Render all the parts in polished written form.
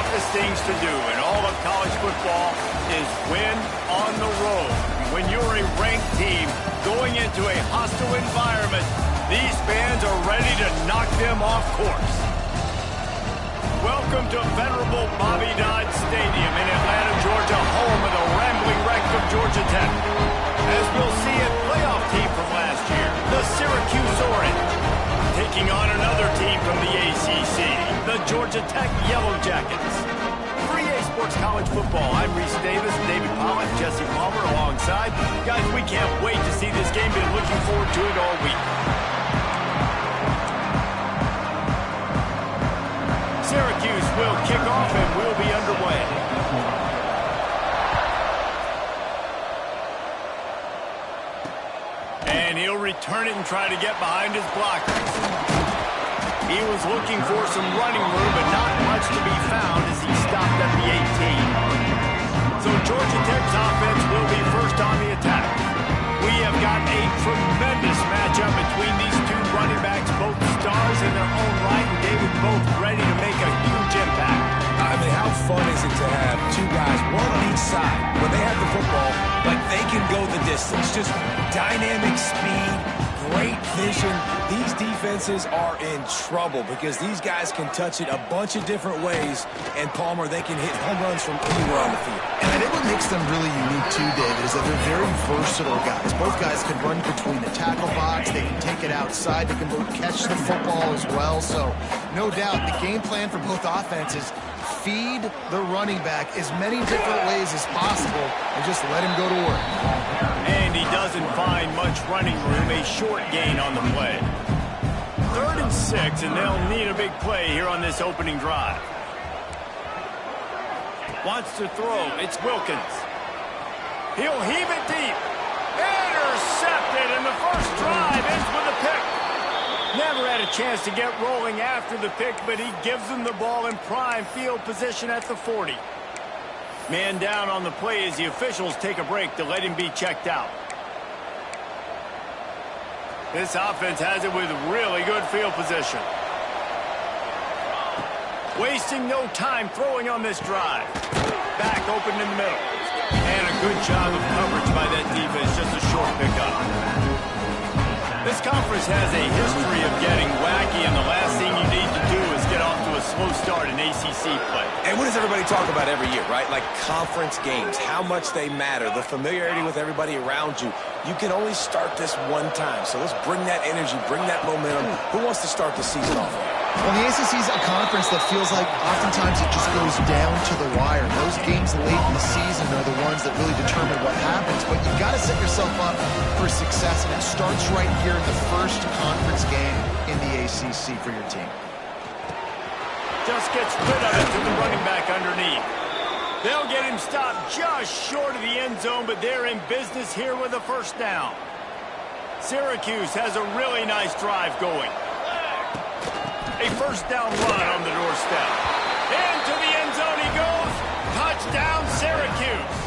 toughest things to do in all of college football is win on the road. When you're a ranked team going into a hostile environment, these fans are ready to knock them off course. Welcome to venerable Bobby Dodd Stadium in Atlanta, Georgia, home of the rambling wreck of Georgia Tech. As we'll see a playoff team from last year, the Syracuse Orange, taking on another team from the ACC, the Georgia Tech Yellow Jackets. For EA Sports College Football, I'm Reese Davis, David Pollock, Jesse Palmer alongside. Guys, we can't wait to see this game. Been looking forward to it all week. Syracuse will kick off and we'll be underway. And he'll return it and try to get behind his blockers. He was looking for some running room, but not much to be found as he stopped at the 18. So Georgia Tech's offense will be first on the attack. We have got a tremendous matchup between these two running backs, both stars in their own right, and David both ready to make a huge impact. I mean, how fun is it to have two guys, one on each side, when they have the football, like they can go the distance. Just dynamic speed, great vision. These defenses are in trouble because these guys can touch it a bunch of different ways, and Palmer, they can hit home runs from anywhere on the field. And I think what makes them really unique too, David, is that they're very versatile guys. Both guys can run between the tackle box, they can take it outside, they can both catch the football as well. So, no doubt, the game plan for both offenses, feed the running back as many different ways as possible and just let him go to work. And he doesn't find much running room, a short gain on the play. 3rd and 6, and they'll need a big play here on this opening drive. Wants to throw. It's Wilkins. He'll heave it deep. Intercepted, and the first drive ends with a pick. Never had a chance to get rolling after the pick, but he gives them the ball in prime field position at the 40. Man down on the play as the officials take a break to let him be checked out. This offense has it with really good field position. Wasting no time throwing on this drive. Back open in the middle. And a good job of coverage by that defense, just a short pickup. This conference has a history of getting wacky, and the last thing you need to do is get off to a slow start in ACC play. And what does everybody talk about every year, right? Like conference games, how much they matter, the familiarity with everybody around you. You can only start this one time, so let's bring that energy, bring that momentum. Who wants to start the season off? Well, the ACC is a conference that feels like oftentimes it just goes down to the wire. Those games late in the season are the ones that really determine what happens. But you've got to set yourself up for success, and it starts right here in the first conference game in the ACC for your team. Just gets rid of it to the running back underneath. They'll get him stopped just short of the end zone, but they're in business here with a first down. Syracuse has a really nice drive going. A first down run on the doorstep. Into the end zone he goes. Touchdown, Syracuse.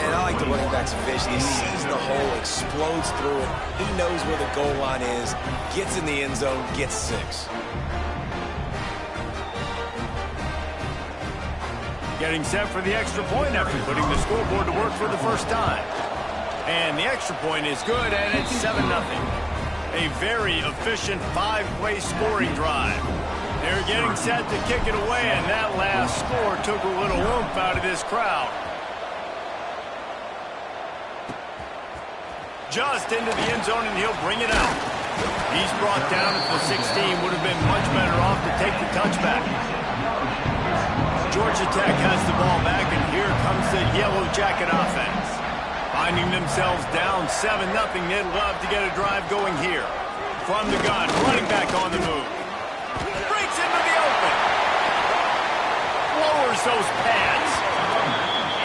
And I like the running back's vision. He sees the hole, explodes through it. He knows where the goal line is, gets in the end zone, gets 6. Getting set for the extra point after putting the scoreboard to work for the first time. And the extra point is good, and it's 7-0. A very efficient 5-play scoring drive. They're getting set to kick it away, and that last score took a little oomph out of this crowd. Just into the end zone, and he'll bring it out. He's brought down at the 16. Would have been much better off to take the touchback. Georgia Tech has the ball back, and here comes the Yellow Jacket offense. Finding themselves down 7-0, they'd love to get a drive going here. From the gun, running back on the move. Breaks into the open. Lowers those pads.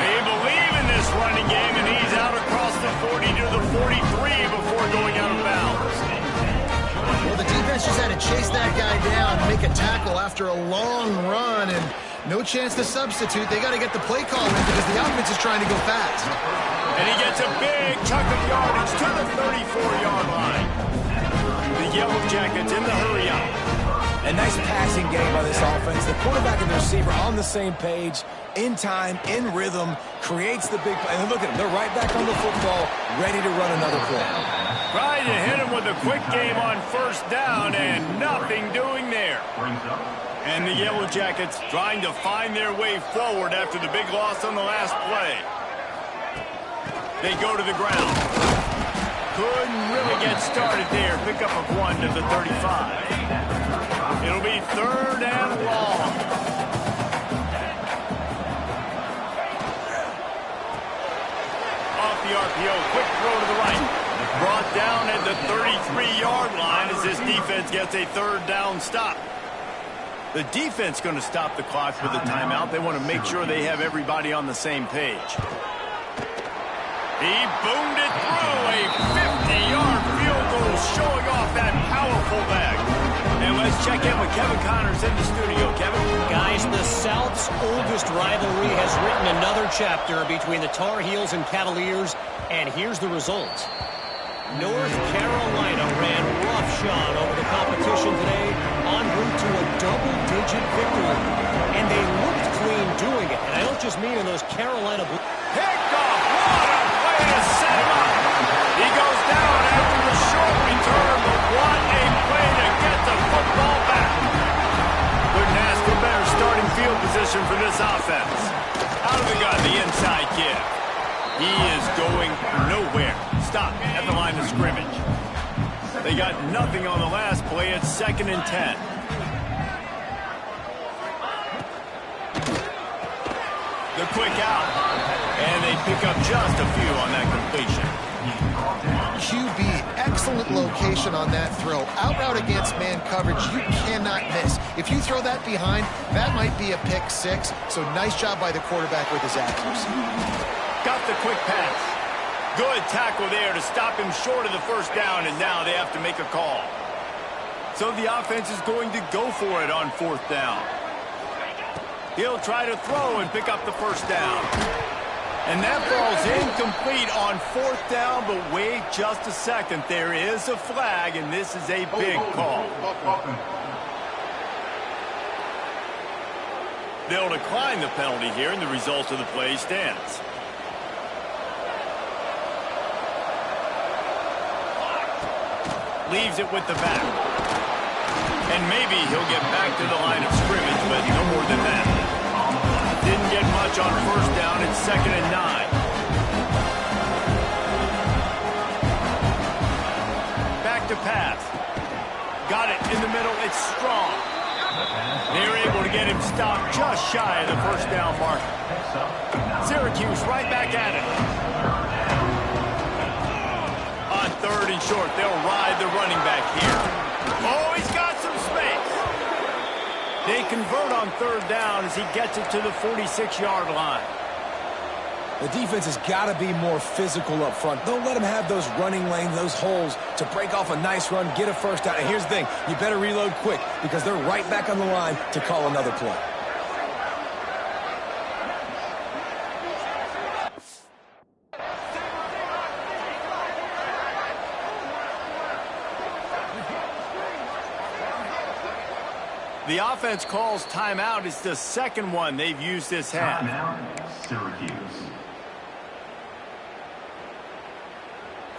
They believe in this running game, and he's out across the 40 to the 43 before going out of bounds. Well, the defense just had to chase that guy down, make a tackle after a long run, and no chance to substitute. They got to get the play call in because the offense is trying to go fast. And he gets a big chunk of yardage to the 34-yard line. The Yellow Jackets in the hurry up. A nice passing game by this offense. The quarterback and the receiver on the same page, in time, in rhythm, creates the big play. And look at them. They're right back on the football, ready to run another play. Trying to hit him with a quick game on first down, and nothing doing there. And the Yellow Jackets trying to find their way forward after the big loss on the last play. They go to the ground. Couldn't really get started there. Pick up of 1 to the 35. It'll be 3rd and long. Off the RPO, quick throw to the right. Brought down at the 33-yard line as this defense gets a 3rd down stop. The defense going to stop the clock with a timeout. They want to make sure they have everybody on the same page. He boomed it through a 50-yard field goal, showing off that powerful back. And let's check in with Kevin Connors in the studio. Kevin? Guys, the South's oldest rivalry has written another chapter between the Tar Heels and Cavaliers, and here's the result. North Carolina ran roughshod over the competition today, en route to a double-digit victory. And they looked clean doing it. And I don't just mean in those Carolina Blue. Picked off. What a way to set him up. He goes down after the short return, but what a play to get the football back. Couldn't ask for better starting field position for this offense. Out of the gun, the inside kid. He is going nowhere. Stop at the line of scrimmage. They got nothing on the last play. It's 2nd and 10. The quick out. And they pick up just a few on that completion. QB, excellent location on that throw. Out route against man coverage, you cannot miss. If you throw that behind, that might be a pick 6. So nice job by the quarterback with his accuracy. Got the quick pass. Good tackle there to stop him short of the 1st down, and now they have to make a call. So the offense is going to go for it on 4th down. He'll try to throw and pick up the 1st down. And that ball's incomplete on 4th down, but wait just a second. There is a flag, and this is a big call. They'll decline the penalty here, and the result of the play stands. Leaves it with the back. And maybe he'll get back to the line of scrimmage, but no more than that. Didn't get much on 1st down. It's 2nd and 9. Back to pass. Got it in the middle. It's strong. They're able to get him stopped just shy of the 1st down mark. Syracuse right back at it. On 3rd and short, they'll ride the running back here. Oh, he's got some space. They convert on 3rd down as he gets it to the 46-yard line. The defense has got to be more physical up front. Don't let them have those running lanes, those holes to break off a nice run, get a 1st down. And here's the thing, you better reload quick because they're right back on the line to call another play. The offense calls timeout. It's the 2nd one they've used this half. Syracuse.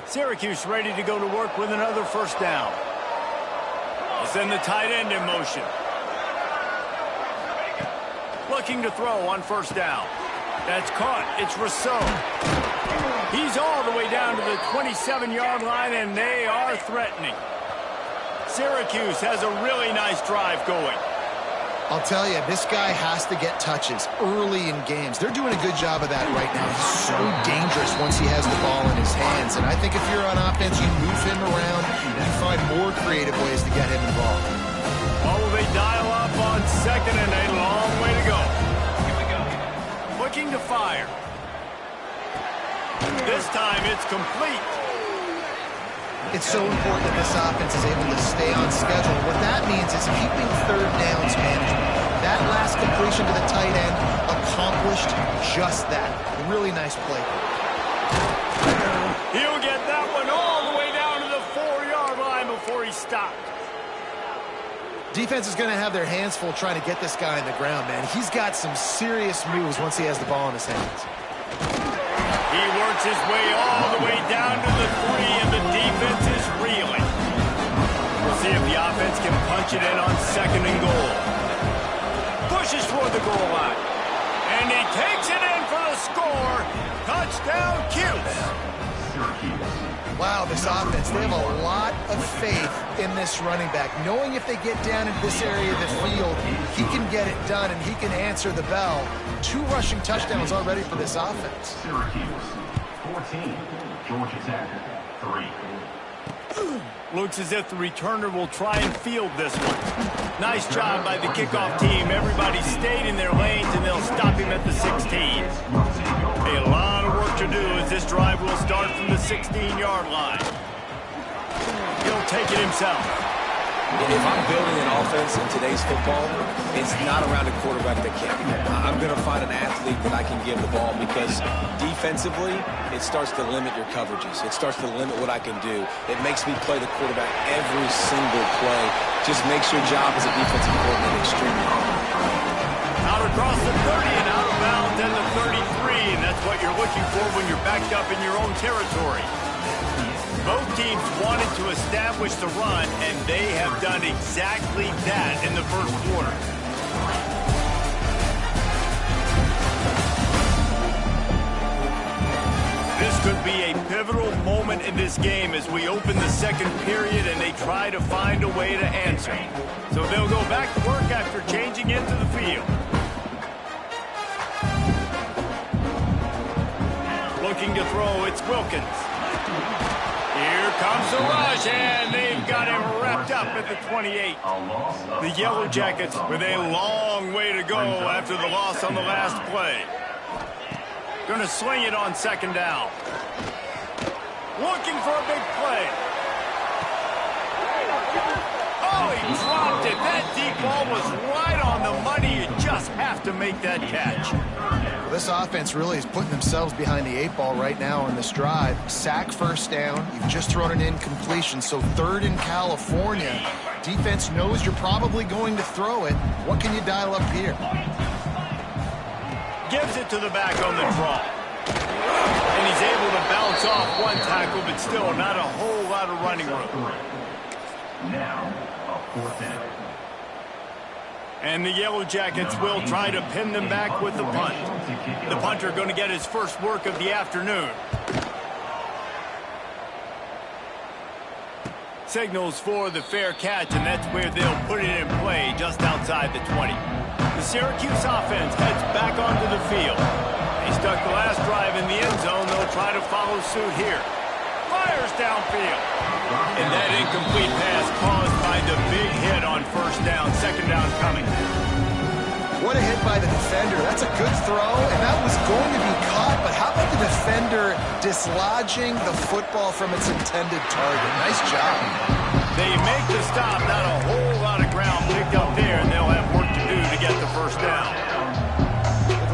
Syracuse ready to go to work with another 1st down. They'll send the tight end in motion. Looking to throw on 1st down. That's caught. It's Rousseau. He's all the way down to the 27-yard line, and they are threatening. Syracuse has a really nice drive going. I'll tell you, this guy has to get touches early in games. They're doing a good job of that right now. He's so dangerous once he has the ball in his hands. And I think if you're on offense, you move him around and you find more creative ways to get him involved. Oh, they dial up on 2nd and a long way to go. Here we go. Looking to fire. This time it's complete. It's so important that this offense is able to stay on schedule. What that means is keeping 3rd downs manageable. That last completion to the tight end accomplished just that. A really nice play. He'll get that one all the way down to the 4-yard line before he stopped. Defense is going to have their hands full trying to get this guy on the ground, man. He's got some serious moves once he has the ball in his hands. He works his way all the way down to the 3, and the defense is reeling. We'll see if the offense can punch it in on 2nd and goal. Pushes toward the goal line. And he takes it in for the score. Touchdown, Cuse. Wow, this offense, they have a lot of faith in this running back. Knowing if they get down into this area of the field, he can get it done and he can answer the bell. 2 rushing touchdowns already for this offense. Syracuse, 14. Georgia Tech, 3. Looks as if the returner will try and field this one. Nice job by the kickoff team. Everybody stayed in their lanes, and they'll stop him at the 16. A lot of work to do as this drive will start from the 16-yard line. He'll take it himself. If I'm building an offense in today's football, it's not around a quarterback that can't. I'm going to find an athlete that I can give the ball because defensively, it starts to limit your coverages. It starts to limit what I can do. It makes me play the quarterback every single play. Just makes your job as a defensive coordinator extremely hard. Out across the 30 and out of bounds and the 33, and that's what you're looking for when you're backed up in your own territory. Both teams wanted to establish the run, and they have done exactly that in the first quarter. This could be a pivotal moment in this game as we open the 2nd period and they try to find a way to answer. So they'll go back to work after changing into the field. Looking to throw, it's Wilkins. Here comes the rush, and they've got him wrapped up at the 28. The Yellow Jackets with a long way to go after the loss on the last play. Going to swing it on 2nd down. Looking for a big play. Oh, he dropped it. That deep ball was right on the money. You just have to make that catch. This offense really is putting themselves behind the 8 ball right now on this drive. Sack 1st down. You've just thrown an incompletion, so 3rd in California. Defense knows you're probably going to throw it. What can you dial up here? Gives it to the back on the draw. And he's able to bounce off 1 tackle, but still not a whole lot of running room. Now, a 4th down. And the Yellow Jackets will try to pin them back with the punt. The punter going to get his first work of the afternoon. Signals for the fair catch, and that's where they'll put it in play just outside the 20. The Syracuse offense heads back onto the field. They stuck the last drive in the end zone. They'll try to follow suit here. Fires downfield. And that incomplete pass caused by the big hit on 1st down, 2nd down coming. What a hit by the defender. That's a good throw, and that was going to be caught, but how about the defender dislodging the football from its intended target? Nice job. They make the stop, not a whole lot of ground picked up there, and they'll have work to do to get the 1st down.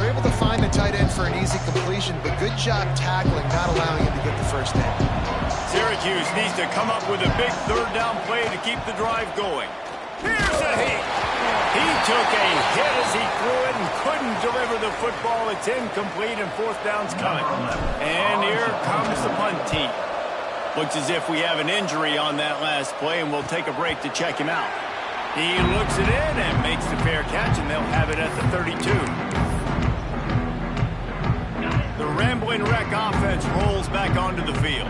They're able to find the tight end for an easy completion, but good job tackling, not allowing him to get the 1st down. Syracuse needs to come up with a big 3rd down play to keep the drive going. Here's a hit. He took a hit as he threw it and couldn't deliver the football. It's incomplete and 4th down's coming. And here comes the punt team. Looks as if we have an injury on that last play, and we'll take a break to check him out. He looks it in and makes the fair catch, and they'll have it at the 32. The Rambling Wreck offense rolls back onto the field.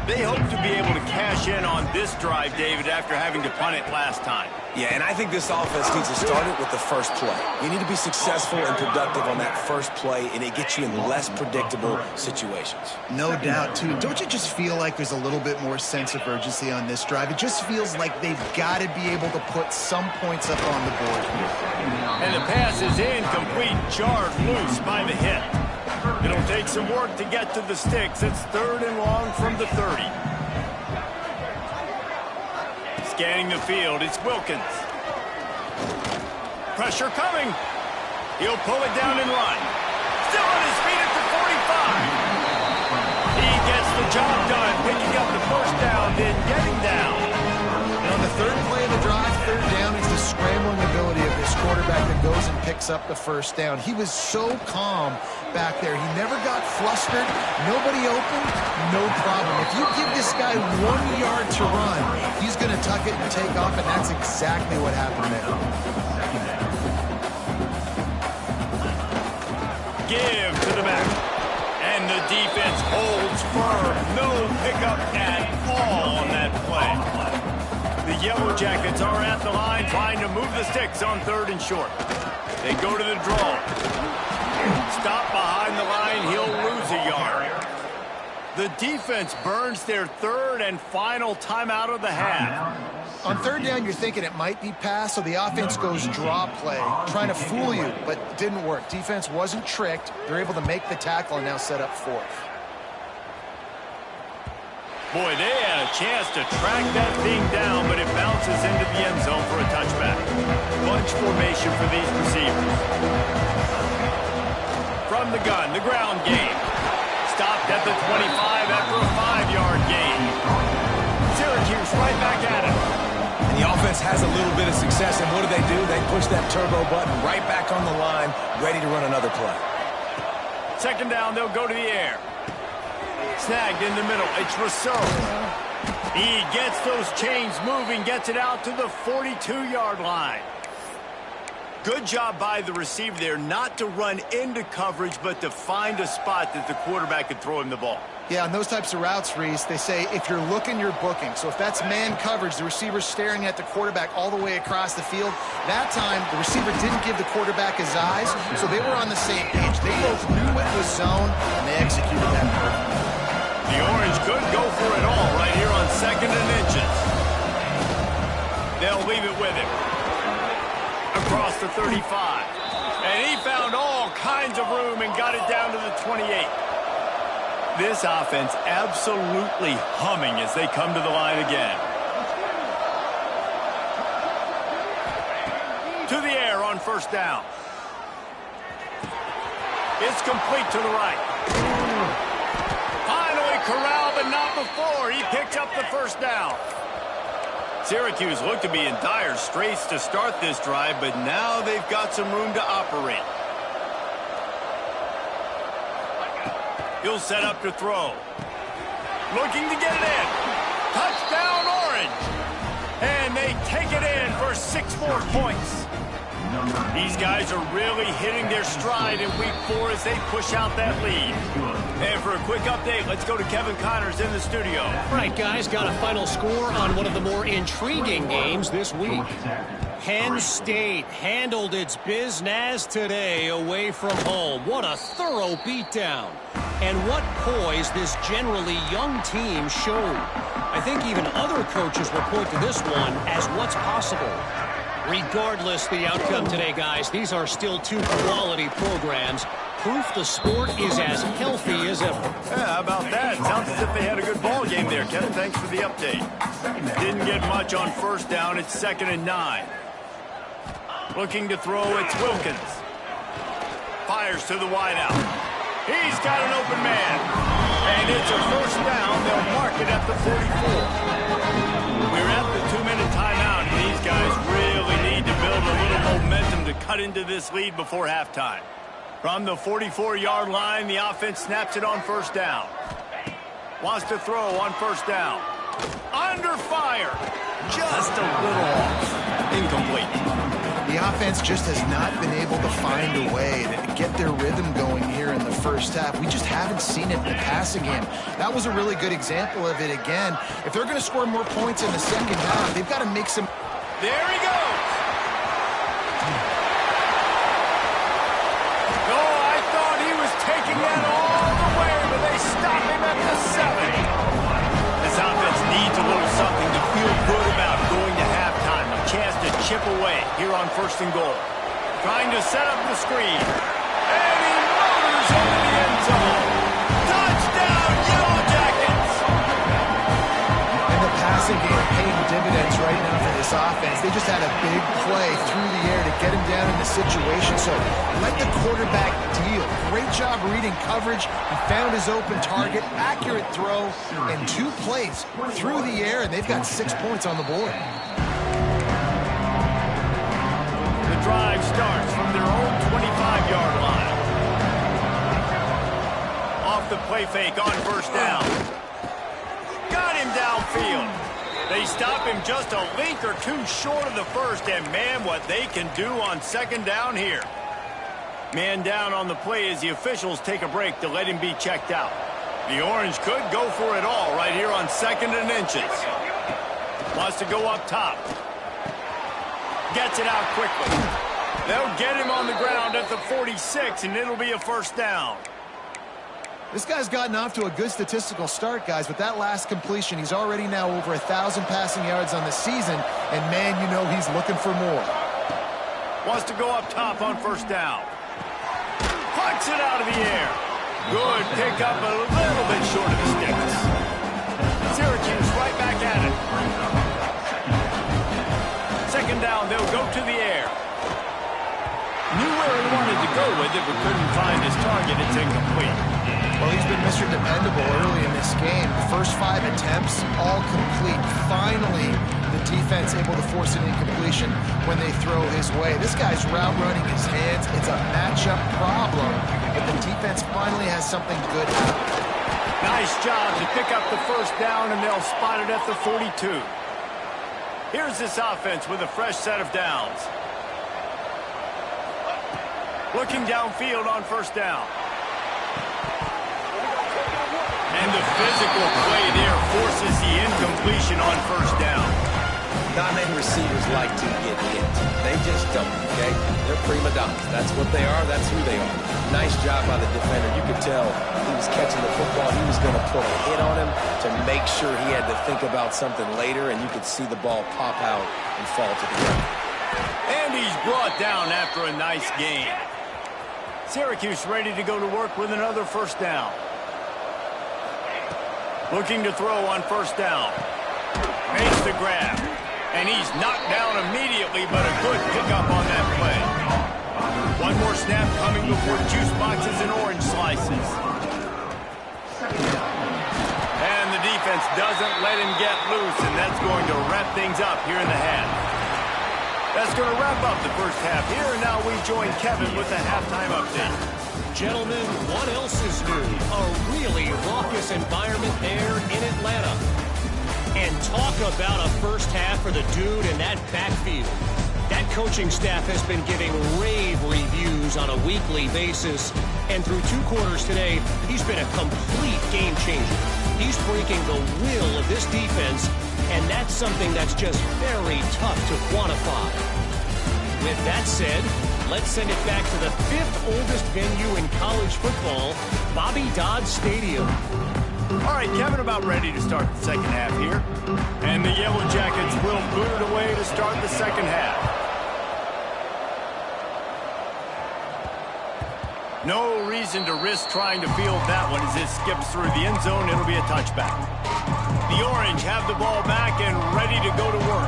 They hope to be able to cash in on this drive, David, after having to punt it last time. Yeah, and I think this offense needs to start it with the first play. You need to be successful and productive on that first play, and it gets you in less predictable situations. No doubt, too. Don't you just feel like there's a little bit more sense of urgency on this drive? It just feels like they've got to be able to put some points up on the board here. And the pass is incomplete, jarred loose by the hit. It'll take some work to get to the sticks. It's 3rd and long from the 30. Scanning the field, it's Wilkins. Pressure coming. He'll pull it down and run. Still on his feet at the 45. He gets the job done, picking up the 1st down, then getting down. And on the 3rd play of the drive, 3rd down is the goes and picks up the first down. He was so calm back there. He never got flustered. Nobody open, no problem. If you give this guy 1 yard to run, he's going to tuck it and take off, and that's exactly what happened there. Give to the back. And the defense holds firm. No pickup at all on that play. The Yellow Jackets are at the line trying to move the sticks on 3rd and short. They go to the draw. Stop behind the line. He'll lose a yard. The defense burns their 3rd and final timeout of the half. On 3rd down, you're thinking it might be pass, so the offense goes draw play, trying to fool you, but it didn't work. Defense wasn't tricked. They're able to make the tackle and now set up 4th. Boy, they had a chance to track that thing down, but it bounces into the end zone for a touchback. Bunch formation for these receivers. From the gun, the ground game. Stopped at the 25 after a 5-yard gain. Syracuse right back at it. And the offense has a little bit of success, and what do? They push that turbo button right back on the line, ready to run another play. 2nd down, they'll go to the air. Snagged in the middle. It's Rousseau. He gets those chains moving, gets it out to the 42-yard line. Good job by the receiver there not to run into coverage, but to find a spot that the quarterback could throw him the ball. Yeah, on those types of routes, Reese, they say if you're looking, you're booking. So if that's man coverage, the receiver's staring at the quarterback all the way across the field. That time, the receiver didn't give the quarterback his eyes, so they were on the same page. They both knew it was zone, and they executed that perfectly. The Orange could go for it all right here on 2nd and inches. They'll leave it with him. Across the 35. And he found all kinds of room and got it down to the 28. This offense absolutely humming as they come to the line again. To the air on 1st down. It's complete to the right. Finally corralled, but not before. He picked up the 1st down. Syracuse looked to be in dire straits to start this drive, but now they've got some room to operate. He'll set up to throw. Looking to get it in. Touchdown, Orange. And they take it in for 6 more points. These guys are really hitting their stride in week 4 as they push out that lead. And for a quick update, let's go to Kevin Connors in the studio. All right, guys, got a final score on one of the more intriguing games this week. Penn State handled its business today away from home. What a thorough beatdown. And what poise this generally young team showed. I think even other coaches will point to this one as what's possible. Regardless the outcome today, guys, these are still 2 quality programs. Proof the sport is as healthy as ever. Yeah, how about that? Sounds as if they had a good ball game there, Kevin. Thanks for the update. Didn't get much on 1st down. It's 2nd and 9. Looking to throw, it's Wilkins. Fires to the wideout. He's got an open man. And it's a 1st down. They'll mark it at the 44. We're at the 2-minute timeout, and these guys really need to build a little momentum to cut into this lead before halftime. From the 44-yard line, the offense snaps it on 1st down. Wants to throw on 1st down. Under fire. Just a little off. Incomplete. The offense just has not been able to find a way to get their rhythm going here in the 1st half. We just haven't seen it in the passing game. That was a really good example of it again. If they're going to score more points in the 2nd half, they've got to make some... There he goes. Oh, I thought he was taking that all the way, but they stop him at the 7. This offense needs a little something to feel good about going to halftime. A chance to chip away here on 1st and goal. Trying to set up the screen. And he motors into the end zone. Touchdown, Yellow Jackets! And the passing game paying dividends right now for this offense. They just had a big play through the air to get him down in the situation. So let the quarterback deal. Great job reading coverage. He found his open target, accurate throw, and 2 plays through the air, and they've got 6 points on the board. drive starts from their own 25-yard line. Off the play fake on first down. Got him downfield. They stop him just a link or two short of the first, and man, what they can do on second down here. Man down on the play as the officials take a break to let him be checked out. The Orange could go for it all right here on 2nd and inches. Wants to go up top. Gets it out quickly. They'll get him on the ground at the 46, and it'll be a first down. This guy's gotten off to a good statistical start, guys. With that last completion, he's already now over 1,000 passing yards on the season, and man, you know he's looking for more. Wants to go up top on first down. Pucks it out of the air. Good pickup, a little bit short of the sticks. Syracuse right back at it. Second down, they'll go to the air. Knew where he wanted to go with it, but couldn't find his target. It's incomplete. Well, he's been Mr. Dependable early in this game. The first 5 attempts, all complete. Finally, the defense able to force an incompletion when they throw his way. This guy's route running his hands. It's a matchup problem, but the defense finally has something good happening. Nice job to pick up the first down, and they'll spot it at the 42. Here's this offense with a fresh set of downs. Looking downfield on first down. And the physical play there forces the incompletion on first down. Non-name receivers like to get hit. They just don't, okay? They're prima donnas. That's what they are. That's who they are. Nice job by the defender. You could tell he was catching the football. He was going to put a hit on him to make sure he had to think about something later, and you could see the ball pop out and fall to the ground. And he's brought down after a nice gain. Syracuse ready to go to work with another first down. Looking to throw on first down. Makes the grab. And he's knocked down immediately, but a good pickup on that play. One more snap coming before juice boxes and orange slices. And the defense doesn't let him get loose, and that's going to wrap things up here in the half. That's going to wrap up the first half here, and now we join Kevin with the halftime update. Gentlemen, what else is new? A really raucous environment there in Atlanta. And talk about a first half for the dude in that backfield. That coaching staff has been giving rave reviews on a weekly basis. And through 2 quarters today, he's been a complete game changer. He's breaking the will of this defense, and that's something that's just very tough to quantify. With that said, let's send it back to the 5th oldest venue in college football, Bobby Dodd Stadium. All right, Kevin, about ready to start the second half here. And the Yellow Jackets will boot it away to start the second half. No reason to risk trying to field that one as it skips through the end zone. It'll be a touchback. The Orange have the ball back and ready to go to work.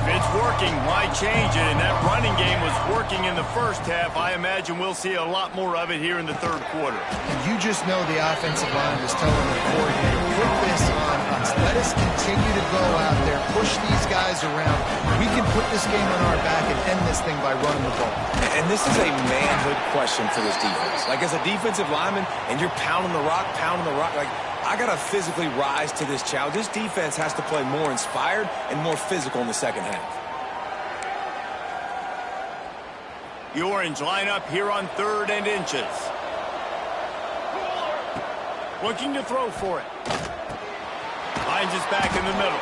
If it's working, why change it? And that running game was working in the first half. I imagine we'll see a lot more of it here in the third quarter. And you just know the offensive line was telling the coordinator, put this on us. Let us continue to go out there, push these guys around. We can put this game on our back and end this thing by running the ball. And this is a manhood question for this defense. Like, as a defensive lineman, and you're pounding the rock, like, I got to physically rise to this challenge. This defense has to play more inspired and more physical in the second half. The Orange line up here on 3rd and inches. Looking to throw for it. Finds us back in the middle.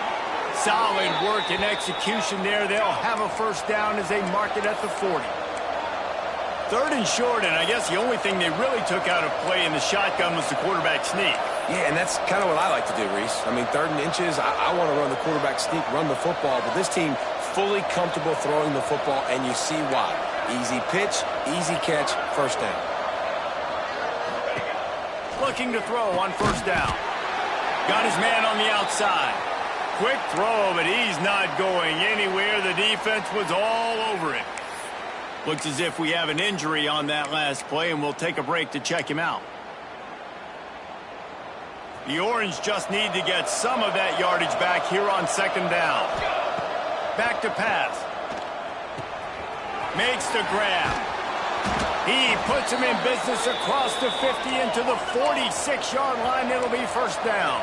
Solid work and execution there. They'll have a first down as they mark it at the 40. 3rd and short, and I guess the only thing they really took out of play in the shotgun was the quarterback sneak. Yeah, and that's kind of what I like to do, Reese. I mean, 3rd and inches, I want to run the quarterback sneak, run the football, but this team fully comfortable throwing the football, and you see why. Easy pitch, easy catch, first down. Looking to throw on first down. Got his man on the outside. Quick throw, but he's not going anywhere. The defense was all over it. Looks as if we have an injury on that last play, and we'll take a break to check him out. The Orange just need to get some of that yardage back here on 2nd down. Back to pass. Makes the grab. He puts him in business across the 50 into the 46-yard line. It'll be first down.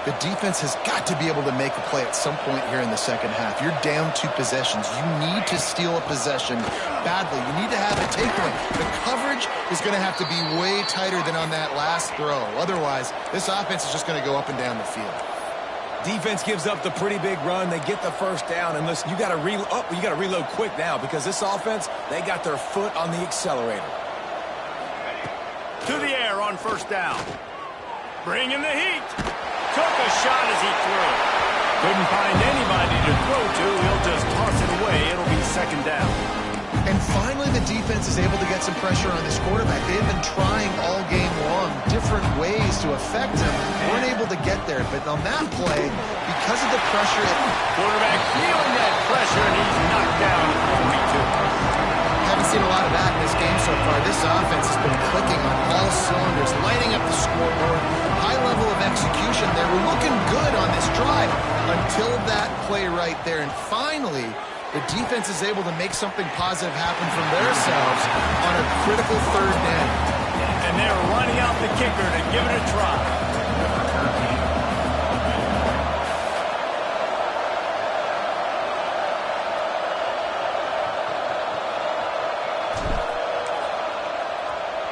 The defense has got to be able to make a play at some point here in the second half. You're down 2 possessions. You need to steal a possession badly. You need to have a takeaway. The coverage is going to have to be way tighter than on that last throw. Otherwise, this offense is just going to go up and down the field. Defense gives up the pretty big run. They get the first down. And listen, you got to reload quick now because this offense, they got their foot on the accelerator. To the air on first down. Bringing the heat. Took a shot as he threw. Couldn't find anybody to throw to. He'll just toss it away. It'll be second down. And finally, the defense is able to get some pressure on this quarterback. They've been trying all game long different ways to affect him. Weren't able to get there. But on that play, because of the pressure... Quarterback feeling that pressure, and he's knocked down at 42. Haven't seen a lot of that in this game so far. This offense has been clicking on all cylinders, lighting up the scoreboard. High level of execution there. We're looking good on this drive until that play right there. And finally, the defense is able to make something positive happen from themselves on a critical third down. And they're running out the kicker to give it a try.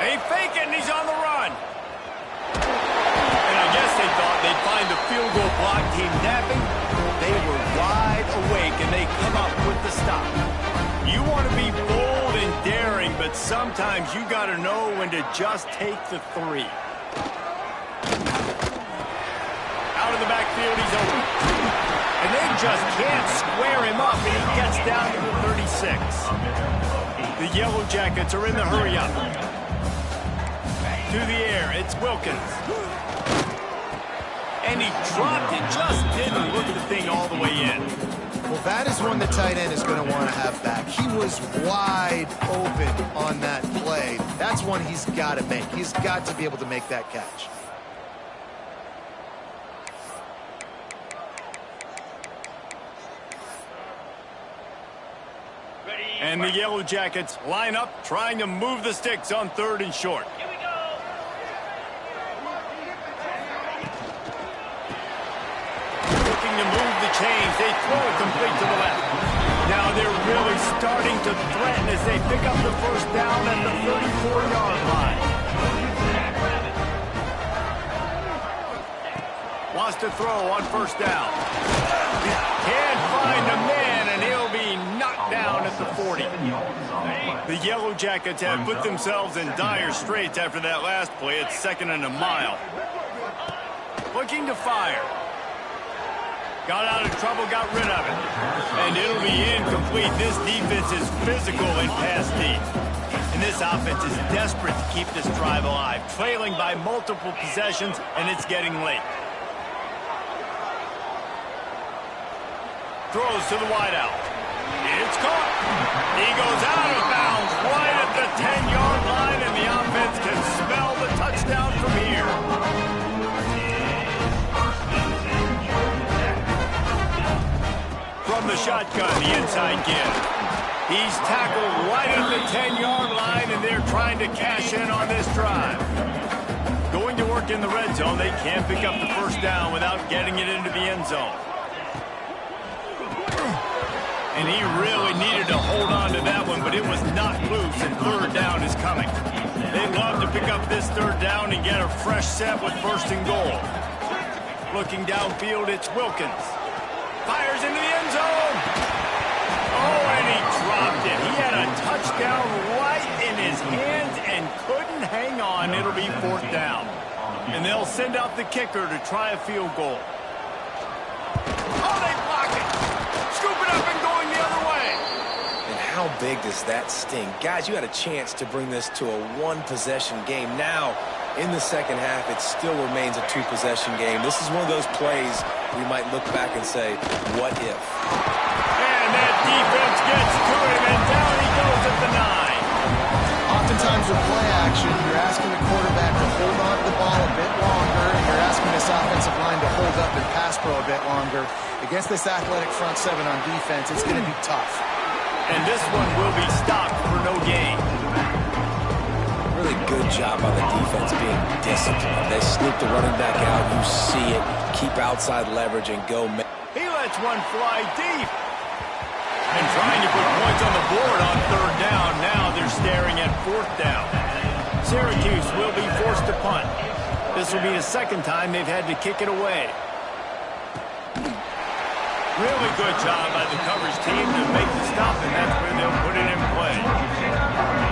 They fake it, and he's on the run. And I guess they thought they'd find the field goal block team napping. They were wide awake, and they come up with the stop. You want to be bold and daring, but sometimes you got to know when to just take the 3. Out of the backfield, he's open. And they just can't square him up, and he gets down to the 36. The Yellow Jackets are in the hurry-up. To the air, it's Wilkins. And he dropped it, just didn't look the thing all the way in. Well, that is one the tight end is going to want to have back. He was wide open on that play. That's one he's got to make. He's got to be able to make that catch. And the Yellow Jackets line up, trying to move the sticks on 3rd and short. To move the chains, they throw it complete to the left. Now they're really starting to threaten as they pick up the first down at the 34-yard line. Wants to throw on first down. Can't find a man, and he'll be knocked down at the 40. The Yellow Jackets have put themselves in dire straits after that last play. It's 2nd and a mile. Looking to fire. Got out of trouble, got rid of it. And it'll be incomplete. This defense is physical and pass deep. And this offense is desperate to keep this drive alive. Trailing by multiple possessions, and it's getting late. Throws to the wideout. It's caught. He goes out of bounds right at the 10-yard line, and the offense can smell the touchdown from here. From the shotgun, the inside give. He's tackled right at the 10-yard line, and they're trying to cash in on this drive. Going to work in the red zone, they can't pick up the first down without getting it into the end zone. And he really needed to hold on to that one, but it was knocked loose, and 3rd down is coming. They'd love to pick up this 3rd down and get a fresh set with 1st and goal. Looking downfield, it's Wilkins. Fires into the end zone. Oh, and he dropped it. He had a touchdown right in his hands and couldn't hang on. It'll be 4th down. And they'll send out the kicker to try a field goal. Oh, they block it. Scoop it up and going the other way. And how big does that sting? Guys, you had a chance to bring this to a 1-possession game. Now, in the second half, it still remains a 2-possession game. This is one of those plays we might look back and say, what if? And that defense gets to him, and down he goes at the 9. Oftentimes with play action, you're asking the quarterback to hold on to the ball a bit longer, and you're asking this offensive line to hold up and pass pro a bit longer. Against this athletic front 7 on defense, it's going to be tough. And this one will be stopped for no gain. Really good job by the defense being disciplined. They sneak the running back out. You see it. Keep outside leverage and go. He lets one fly deep. And trying to put points on the board on third down. Now they're staring at fourth down. Syracuse will be forced to punt. This will be the second time they've had to kick it away. Really good job by the coverage team to make the stop, and that's where they'll put it in play.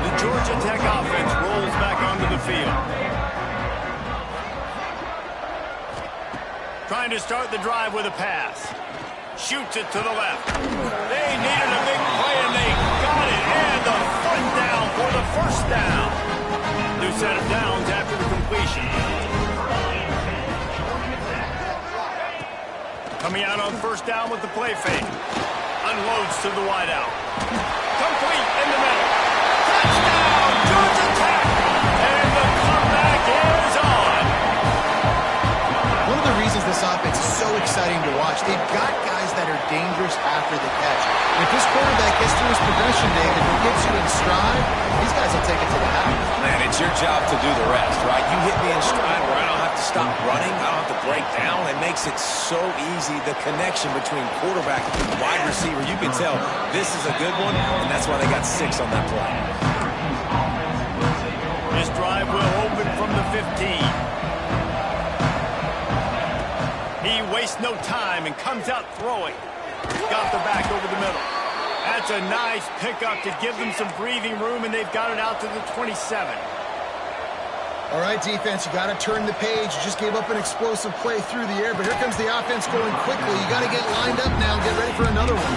The Georgia Tech offense rolls back onto the field. Trying to start the drive with a pass. Shoots it to the left. They needed a big play, and they got it. And the foot down for the first down. New set of downs after the completion. Coming out on first down with the play fake. Unloads to the wideout. Complete in the middle. Touchdown, Georgia Tech! And the comeback is on. One of the reasons this offense is so exciting to watch, they've got guys that are dangerous after the catch. And if this quarterback gets through his progression, David, and gets you in stride, these guys will take it to the house. Man, it's your job to do the rest, right? You hit me in stride where I don't have to stop running. I don't have to break down. It makes it so easy. The connection between quarterback and wide receiver, you can tell this is a good one, and that's why they got 6 on that play. This drive will open from the 15. He wastes no time and comes out throwing. Got the back over the middle. That's a nice pickup to give them some breathing room, and they've got it out to the 27. All right, defense, you got to turn the page. You just gave up an explosive play through the air, but here comes the offense going quickly. You got to get lined up now and get ready for another one.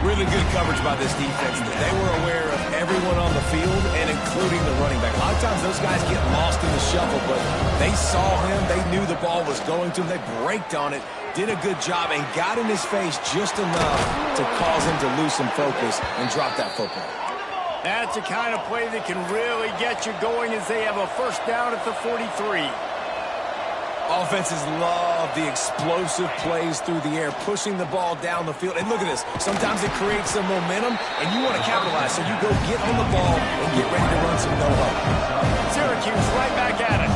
Really good coverage by this defense. They were aware of everyone on the field, and including the running back. A lot of times those guys get lost in the shuffle, but they saw him. They knew the ball was going to him. They braked on it, did a good job, and got in his face just enough to cause him to lose some focus and drop that football. That's the kind of play that can really get you going as they have a first down at the 43. Offenses love the explosive plays through the air, pushing the ball down the field. And look at this. Sometimes it creates some momentum, and you want to capitalize. So you go get on the ball and get ready to run some no-huddle. Syracuse right back at it.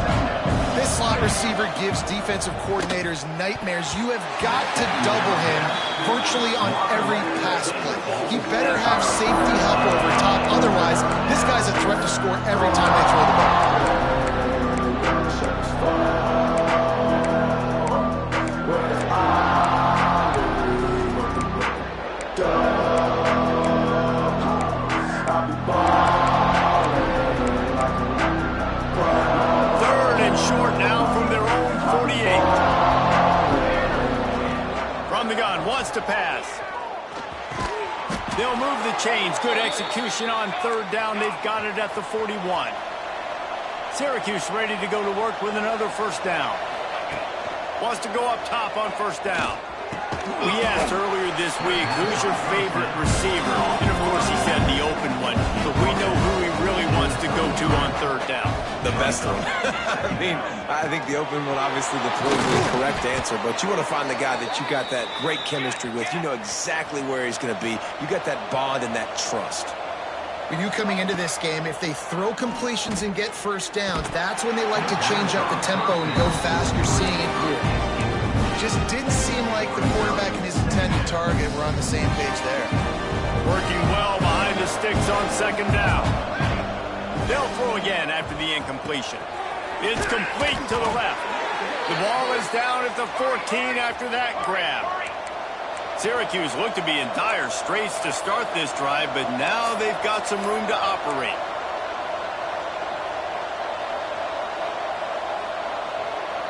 This slot receiver gives defensive coordinators nightmares. You have got to double him virtually on every pass play. He better have safety help over top. Otherwise, this guy's a threat to score every time they throw the ball. Short now from their own 48. From the gun, wants to pass. They'll move the chains. Good execution on third down. They've got it at the 41. Syracuse ready to go to work with another first down. Wants to go up top on first down. We asked earlier this week, who's your favorite receiver? And of course he said the open one, but we know who he really wants to go to on third down. The best one. I think the open one, obviously the politically correct answer, but you want to find the guy that you got that great chemistry with. You know exactly where he's going to be. You got that bond and that trust. When you coming into this game, if they throw completions and get first downs, that's when they like to change up the tempo and go fast. You're seeing it here. Just didn't seem like the quarterback and his intended target were on the same page there. Working well behind the sticks on second down. They'll throw again after the incompletion. It's complete to the left. The ball is down at the 14 after that grab. Syracuse looked to be in dire straits to start this drive, but now they've got some room to operate.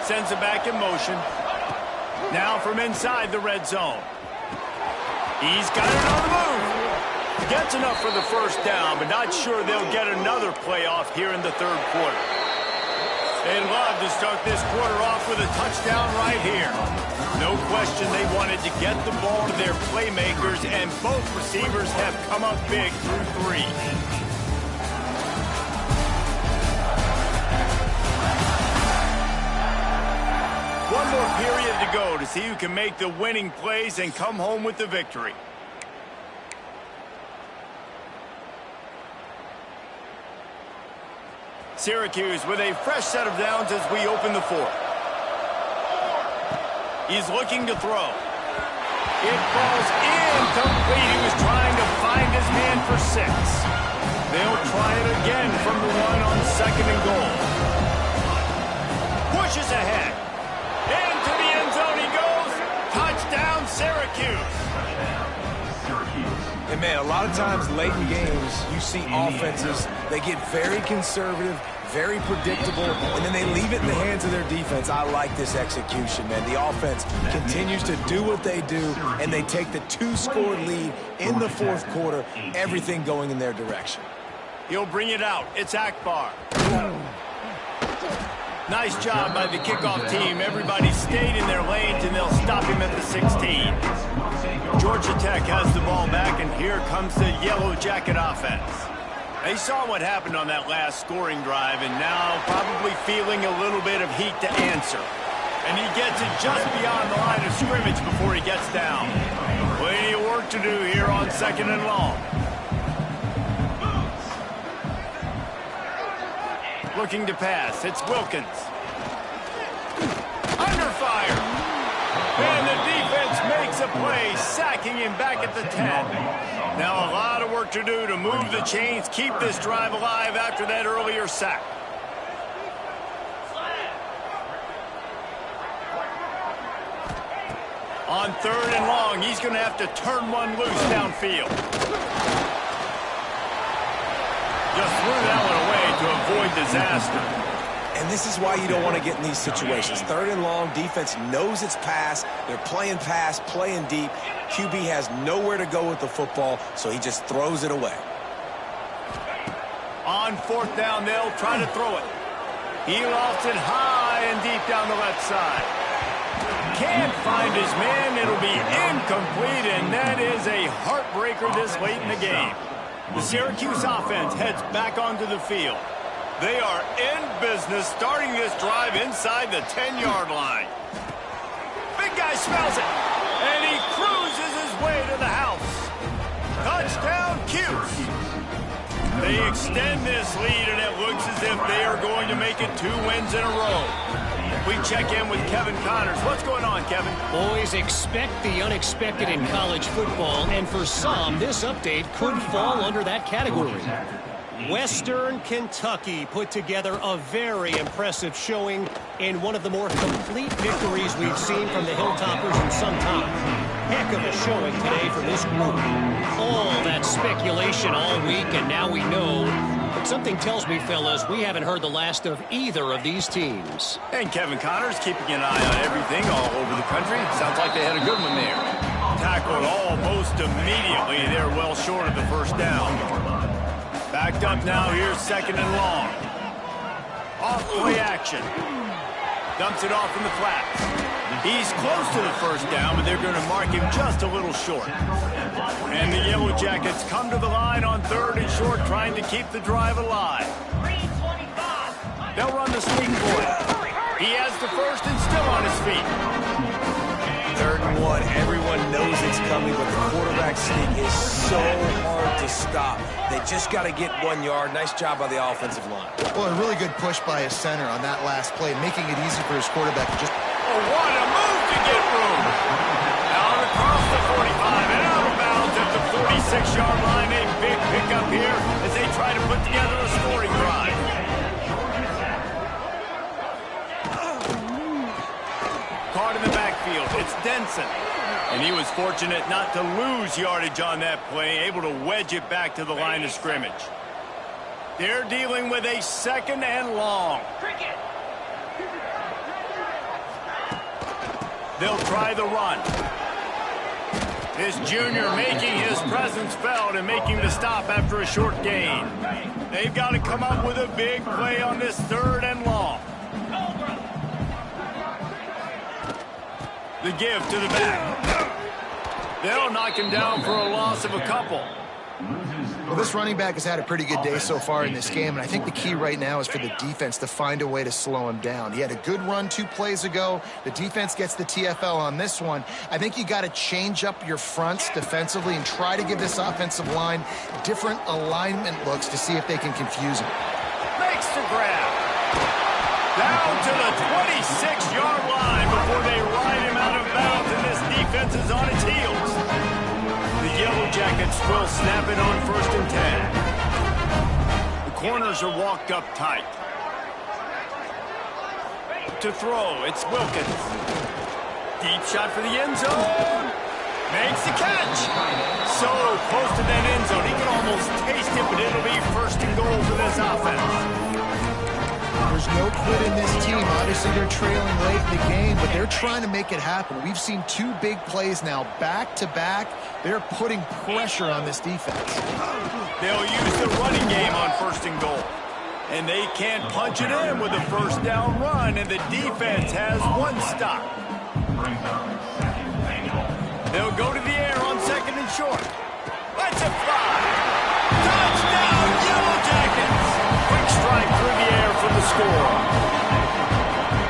Sends it back in motion. Now from inside the red zone. He's got it on the move. Gets enough for the first down, but not sure they'll get another play off here in the third quarter. They'd love to start this quarter off with a touchdown right here. No question they wanted to get the ball to their playmakers, and both receivers have come up big through three. One more period to go to see who can make the winning plays and come home with the victory. Syracuse with a fresh set of downs as we open the fourth. He's looking to throw. It falls incomplete. He was trying to find his man for 6. They'll try it again from the one on 2nd and goal. Pushes ahead. Into the end zone he goes. Touchdown, Syracuse. And, man, a lot of times late in games, you see offenses, they get very conservative, very predictable, and then they leave it in the hands of their defense. I like this execution, man. The offense continues to do what they do, and they take the 2-score lead in the fourth quarter, everything going in their direction. He'll bring it out. It's Akbar. Nice job by the kickoff team. Everybody stayed in their lanes, and they'll stop him at the 16. Georgia Tech has the ball back, and here comes the Yellow Jacket offense. They saw what happened on that last scoring drive, and now probably feeling a little bit of heat to answer. And he gets it just beyond the line of scrimmage before he gets down. Plenty of work to do here on 2nd and long. Looking to pass. It's Wilkins. Under fire. And the defense makes a play, sacking him back at the 10. Now a lot of work to do to move the chains, keep this drive alive after that earlier sack. On 3rd and long, he's going to have to turn one loose downfield. Just threw that one away to avoid disaster. And this is why you don't want to get in these situations. 3rd and long, defense knows it's pass. They're playing pass, playing deep. QB has nowhere to go with the football, so he just throws it away. On 4th down, they'll try to throw it. He lofts it high and deep down the left side. Can't find his man. It'll be incomplete, and that is a heartbreaker this late in the game. The Syracuse offense heads back onto the field. They are in business, starting this drive inside the 10-yard line. Big guy smells it, and he cruises his way to the house. Touchdown, Cuse. They extend this lead, and it looks as if they are going to make it 2 wins in a row. We check in with Kevin Connors. What's going on, Kevin? Boys, expect the unexpected in college football, and for some, this update could fall under that category. Western Kentucky put together a very impressive showing in one of the more complete victories we've seen from the Hilltoppers in some time. Heck of a showing today from this group. All that speculation all week, and now we know. But something tells me, fellas, we haven't heard the last of either of these teams. And Kevin Connors keeping an eye on everything all over the country. Sounds like they had a good one there. Tackled almost immediately. They're well short of the 1st down. Backed up now, here's 2nd and long. Off play action. Dumps it off in the flats. He's close to the 1st down, but they're going to mark him just a little short. And the Yellow Jackets come to the line on 3rd and short, trying to keep the drive alive. They'll run the sneak for it. He has the 1st and still on his feet. 3rd and 1, everyone knows it's coming, but the quarterback sneak is so hard to stop. They just got to get 1 yard. Nice job by the offensive line. Well, a really good push by his center on that last play, making it easy for his quarterback to just... Oh, what a move to get room. Out across the 45 and out of bounds at the 46-yard line. A big pickup here as they try to put together a scoring drive. Caught in the backfield. It's Denson. And he was fortunate not to lose yardage on that play, able to wedge it back to the line of scrimmage. They're dealing with a 2nd and long. They'll try the run. This junior making his presence felt and making the stop after a short gain. They've got to come up with a big play on this 3rd and long. The give to the back. They'll knock him down for a loss of a couple. Well, this running back has had a pretty good day so far in this game, and I think the key right now is for the defense to find a way to slow him down. He had a good run 2 plays ago. The defense gets the TFL on this one. I think you got to change up your fronts defensively and try to give this offensive line different alignment looks to see if they can confuse him. Makes makes the grab. Down to the 26-yard line before they ride him out of bounds, and this defense is on its heels. The Yellow Jackets will snap it on 1st and 10. The corners are walked up tight. To throw, it's Wilkins. Deep shot for the end zone. Makes the catch. So close to that end zone. He can almost taste it, but it'll be 1st and goal for this offense. There's no quit in this team. Obviously, they're trailing late in the game, but they're trying to make it happen. We've seen 2 big plays now, back-to-back. They're putting pressure on this defense. They'll use the running game on 1st and goal. And they can't punch it in with a 1st down run, and the defense has 1 stop. They'll go to the air on 2nd and short. Let's it fly. Touchdown, Yellow Jackets. Quick strike through the air for the score.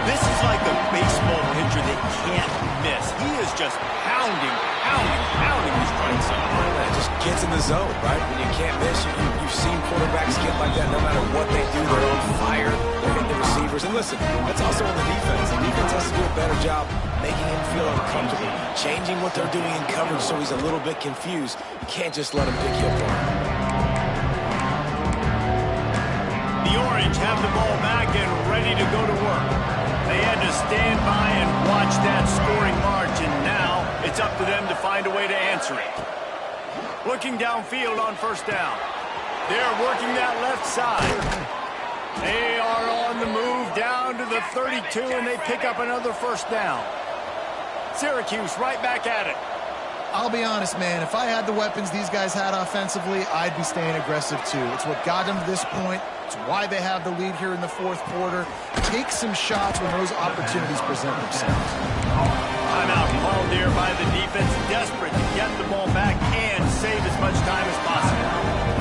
This is like a baseball pitcher that can't miss. He is just pounding the strike zone. It just gets in the zone, right? When you can't miss, you've seen quarterbacks get like that no matter what they do. They're on fire. They're hitting the receivers. And listen, that's also on the defense. The defense has to do a better job making him feel uncomfortable, changing what they're doing in coverage so he's a little bit confused. You can't just let him pick you apart. The Orange have the ball back and ready to go to work. They had to stand by and watch that scoring march, and now it's up to them to find a way to answer it. Looking downfield on 1st down. They're working that left side. They are on the move down to the 32, and they pick up another 1st down. Syracuse right back at it. I'll be honest, man. If I had the weapons these guys had offensively, I'd be staying aggressive too. It's what got them to this point. It's why they have the lead here in the 4th quarter. Take some shots when those opportunities present themselves. Timeout called there by the defense, desperate to get the ball back and save as much time as possible.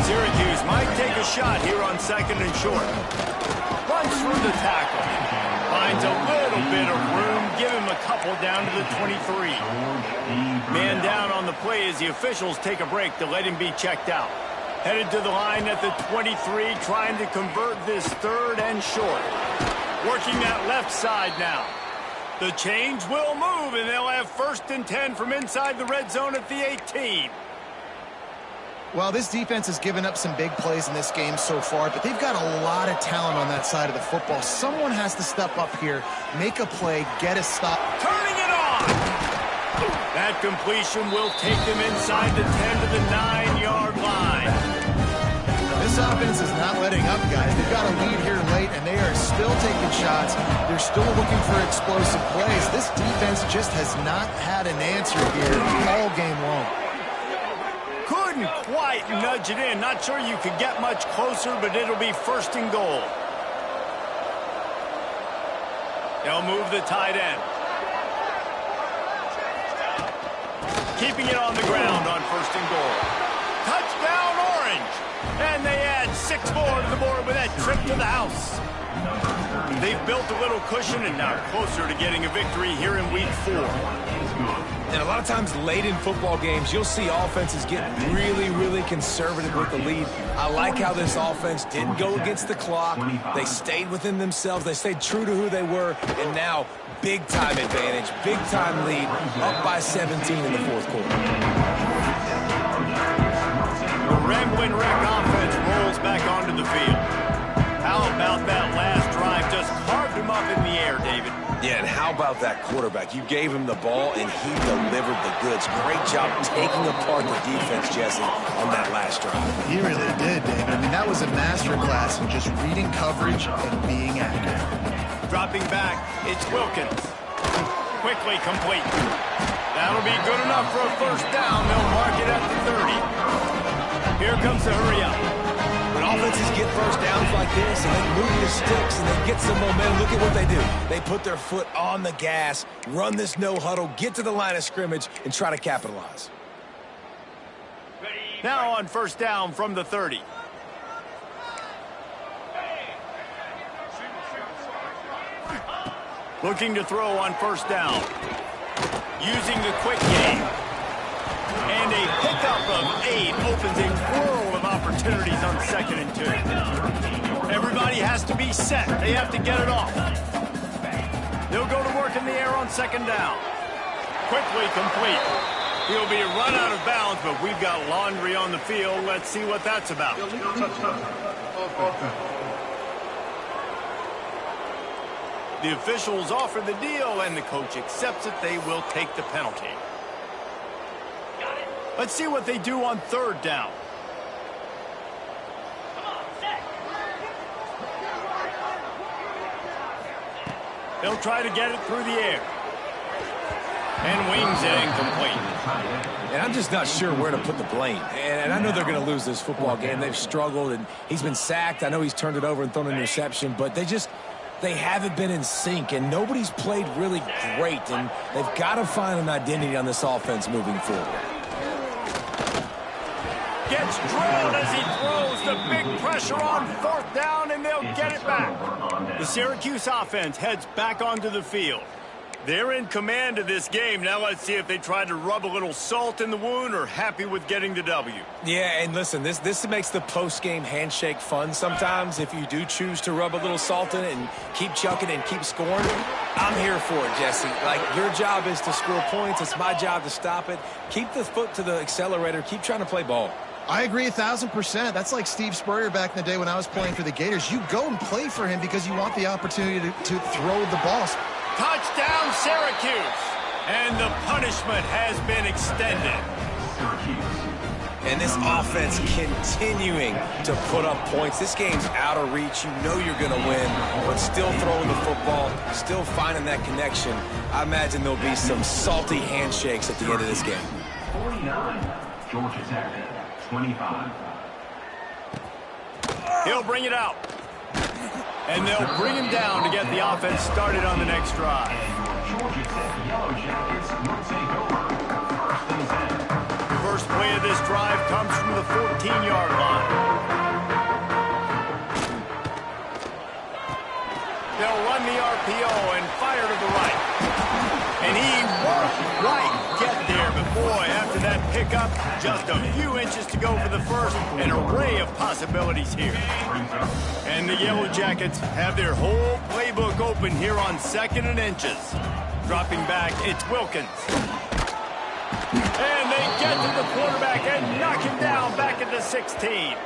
Syracuse might take a shot here on 2nd and short. Runs through the tackle. Finds a little bit of room. Give him a couple down to the 23. Man down on the play as the officials take a break to let him be checked out. Headed to the line at the 23, trying to convert this 3rd and short. Working that left side now. The chains will move, and they'll have 1st and 10 from inside the red zone at the 18. Well, this defense has given up some big plays in this game so far, but they've got a lot of talent on that side of the football. Someone has to step up here, make a play, get a stop. Turning it on! That completion will take them inside the 10 to the 9-yard line. This offense is not letting up, guys. They've got a lead here late, and they are still taking shots. They're still looking for explosive plays. This defense just has not had an answer here all game long. Couldn't quite nudge it in. Not sure you could get much closer, but it'll be 1st and goal. They'll move the tight end. Keeping it on the ground on 1st and goal. Touchdown, Orange! And they add 6 more to the board with that trip to the house. They've built a little cushion and now closer to getting a victory here in week 4. And a lot of times late in football games, you'll see offenses get really conservative with the lead. I like how this offense didn't go against the clock. They stayed within themselves. They stayed true to who they were. And now, big-time advantage, big-time lead, up by 17 in the 4th quarter. The Rambling Wreck offense rolls back onto the field. How about that last drive? Just carved him up in the air, David. Yeah, and how about that quarterback? You gave him the ball, and he delivered the goods. Great job taking apart the defense, Jesse, on that last drive. He really did, David. I mean, that was a masterclass in just reading coverage and being accurate. Dropping back, it's Wilkins. Quickly complete. That'll be good enough for a 1st down. They'll mark it at the 30. Here comes the hurry up. When offenses get 1st downs like this and they move the sticks and they get some momentum, look at what they do. They put their foot on the gas, run this no huddle, get to the line of scrimmage, and try to capitalize. Now on 1st down from the 30. Looking to throw on 1st down. Using the quick game. And a pickup of 8 opens a world of opportunities on 2nd and 2. Everybody has to be set. They have to get it off. They'll go to work in the air on second down. Quickly complete. He'll be run out of bounds, but we've got laundry on the field. Let's see what that's about. The officials offer the deal, and the coach accepts it. They will take the penalty. Let's see what they do on third down. They'll try to get it through the air. And wings it incomplete. And I'm just not sure where to put the blame. And I know they're going to lose this football game. They've struggled, and he's been sacked. I know he's turned it over and thrown an interception, but they haven't been in sync, and nobody's played really great, and they've got to find an identity on this offense moving forward. Gets drilled as he throws the big pressure on fourth down, and they'll get it back. The Syracuse offense heads back onto the field. They're in command of this game. Now let's see if they try to rub a little salt in the wound or happy with getting the W. Yeah, and listen, this makes the post-game handshake fun sometimes. If you do choose to rub a little salt in it and keep chucking and keep scoring, I'm here for it, Jesse. Like, your job is to score points. It's my job to stop it. Keep the foot to the accelerator. Keep trying to play ball. I agree 1,000%. That's like Steve Spurrier back in the day when I was playing for the Gators. You go and play for him because you want the opportunity to throw the ball. Touchdown, Syracuse. And the punishment has been extended. And this offense continuing to put up points. This game's out of reach. You know you're going to win, but still throwing the football, still finding that connection. I imagine there'll be some salty handshakes at the end of this game. 49, Georgia Tech, 25. He'll bring it out. And they'll bring him down to get the offense started on the next drive. Georgia Tech Yellow Jackets will take over. First and 10. First play of this drive comes from the 14-yard line. They'll run the RPO and fire to the right. And he won't quite get there, but boy, after that pickup, just a few inches to go for the first. An array of possibilities here. And the Yellow Jackets have their whole playbook open here on second and inches. Dropping back, it's Wilkins. And they get to the quarterback and knock him down back at the 16.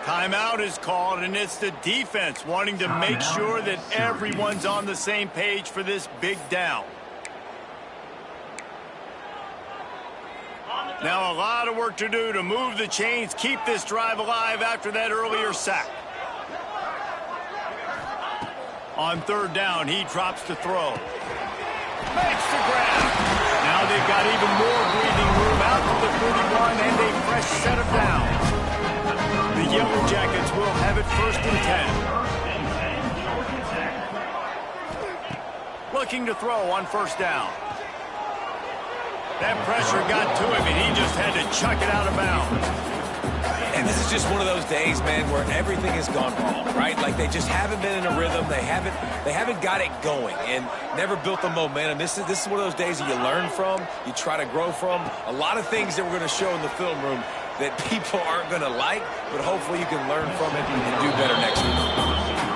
Timeout is called, and it's the defense wanting to make sure that everyone's on the same page for this big down. Now a lot of work to do to move the chains, keep this drive alive after that earlier sack. On third down, he drops to throw. Makes the grab. Now they've got even more breathing room out to the 31 and a fresh set of downs. The Yellow Jackets will have it first and 10. Looking to throw on first down. That pressure got to him, and he just had to chuck it out of bounds. And this is just one of those days, man, where everything has gone wrong, right? Like, they just haven't been in a rhythm. They haven't got it going and never built the momentum. This is one of those days that you learn from, you try to grow from. A lot of things that we're going to show in the film room that people aren't going to like, but hopefully you can learn from it and do better next week.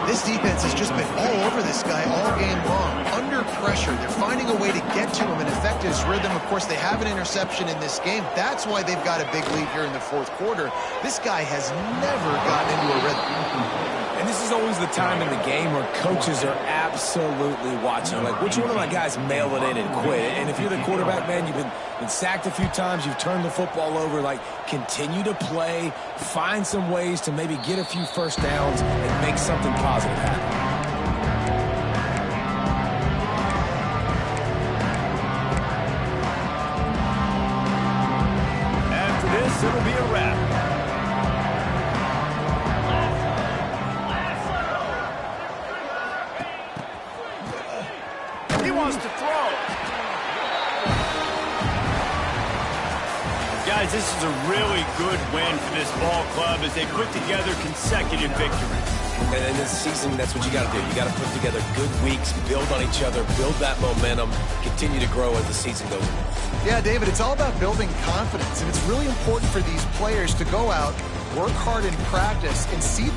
This defense has just been all over this guy all game long. Under pressure, they're finding a way to get to him and affect his rhythm. Of course, they have an interception in this game. That's why they've got a big lead here in the fourth quarter. This guy has never gotten into a rhythm. And this is always the time in the game where coaches are absolutely watching. Like, which one of my guys mail it in and quit? And if you're the quarterback, man, you've been sacked a few times, you've turned the football over, like, continue to play, find some ways to maybe get a few first downs and make something positive happen. After this, it'll be a wrap. Wants to throw. Guys, this is a really good win for this ball club as they put together consecutive victories. And in this season, that's what you got to do. You got to put together good weeks, build on each other, build that momentum, continue to grow as the season goes on. Yeah, David, it's all about building confidence, and it's really important for these players to go out, work hard in practice, and see